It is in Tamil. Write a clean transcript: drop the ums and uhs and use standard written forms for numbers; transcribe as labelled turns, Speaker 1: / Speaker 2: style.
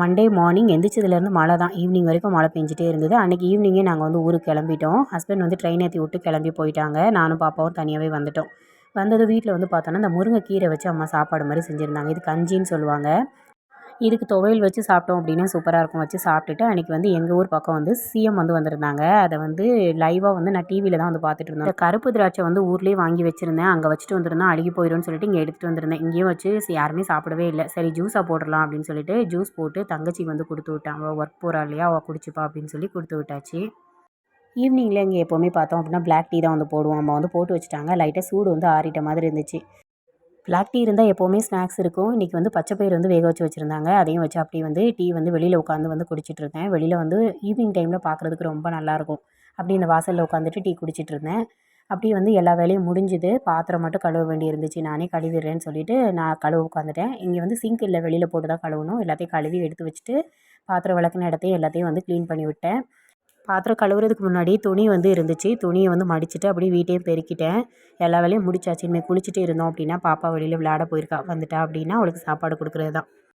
Speaker 1: மண்டே மார்னிங் எந்திரிச்சதுலேருந்து மழை தான். ஈவினிங் வரைக்கும் மழை பெஞ்சிட்டே இருந்தது. அன்றைக்கி ஈவினிங்கே நாங்கள் வந்து ஊருக்கு கிளம்பிட்டோம். ஹஸ்பண்ட் வந்து ட்ரெயின் ஏற்றி விட்டு கிளம்பி போயிட்டாங்க. நானும் பாப்பாவும் தனியாகவே வந்துட்டோம். வந்ததும் வீட்டில் வந்து பார்த்தோன்னா, இந்த முருங்கைக்கீரை வச்சு அம்மா சாப்பாடு மாதிரி செஞ்சுருந்தாங்க. இது கஞ்சின்னு சொல்லுவாங்க. இதுக்கு துவையல் வச்சு சாப்பிட்டோம் அப்படின்னா சூப்பராக இருக்கும். வச்சு சாப்பிட்டுட்டு அன்றைக்கி வந்து எங்கள் ஊர் பக்கம் வந்து சிஎம் வந்து வந்திருந்தாங்க. அதை வந்து லைவாக வந்து நான் டிவியில் தான் வந்து பார்த்துட்டு இருந்தேன். இந்த கருப்பு திராட்சை வந்து ஊர்லேயே வாங்கி வச்சுருந்தேன். அங்கே வச்சுட்டு வந்திருந்தேன். அழுகி போயிடும்னு சொல்லிட்டு இங்கே எடுத்துகிட்டு வந்திருந்தேன். இங்கேயும் வச்சு யாருமே சாப்பிடவே இல்லை. சரி ஜூஸாக போடலாம் அப்படின்னு சொல்லிட்டு ஜூஸ் போட்டு தங்கச்சிக்கு வந்து கொடுத்து விட்டாங்க. அவள் ஒர்க் போகிறா இல்லையா, அவள் குடிச்சுப்பா அப்படின்னு சொல்லி கொடுத்து விட்டாச்சு. ஈவினிங்கில் இங்கே எப்போவுமே பார்த்தோம் அப்படின்னா பிளாக் டீ தான் வந்து போடுவோம். அம்மா வந்து போட்டு வச்சுட்டாங்க. லைட்டாக சூடு வந்து ஆறிட்ட மாதிரி இருந்துச்சு. பிளாக் டீ இருந்தால் எப்போவுமே ஸ்நாக்ஸ் இருக்கும். இன்றைக்கி வந்து பச்சை பயிறு வந்து வேக வச்சு வச்சுருந்தாங்க. அதையும் வச்சு அப்படியே வந்து டீ வந்து வெளியில் உட்காந்து வந்து குடிச்சிட்ருக்கேன். வெளியில் வந்து ஈவினிங் டைமில் பார்க்குறதுக்கு ரொம்ப நல்லாயிருக்கும். அப்படியே இந்த வாசலில் உட்காந்துட்டு டீ குடிச்சிட்ருந்தேன். அப்படியே வந்து எல்லா வேலையும் முடிஞ்சுது. பாத்திரம் மட்டும் கழுவ வேண்டி இருந்துச்சு. நானே கழுவிடுறேன்னு சொல்லிட்டு நான் கழுவ உட்காந்துட்டேன். இங்கே வந்து சிங்க் இல்லை, வெளியில் போட்டு தான் கழுவணும். எல்லாத்தையும் கழுவி எடுத்து வச்சுட்டு பாத்திரம் விளக்குன இடத்தையும் எல்லாத்தையும் வந்து க்ளீன் பண்ணி விட்டேன். பாத்திரம் கழுவுறதுக்கு முன்னாடி துணி வந்து இருந்துச்சு. துணியை வந்து மடிச்சுட்டு அப்படியே வீட்டையும் பெருக்கிட்டேன். எல்லா வேலையும் முடிச்சாச்சு. இனிமேல் குளிச்சுட்டு இருந்தோம் அப்படின்னா பாப்பா வெளியில் விளையாட போயிருக்கா. வந்துட்டா அப்படின்னா அவளுக்கு சாப்பாடு கொடுக்குறது தான்.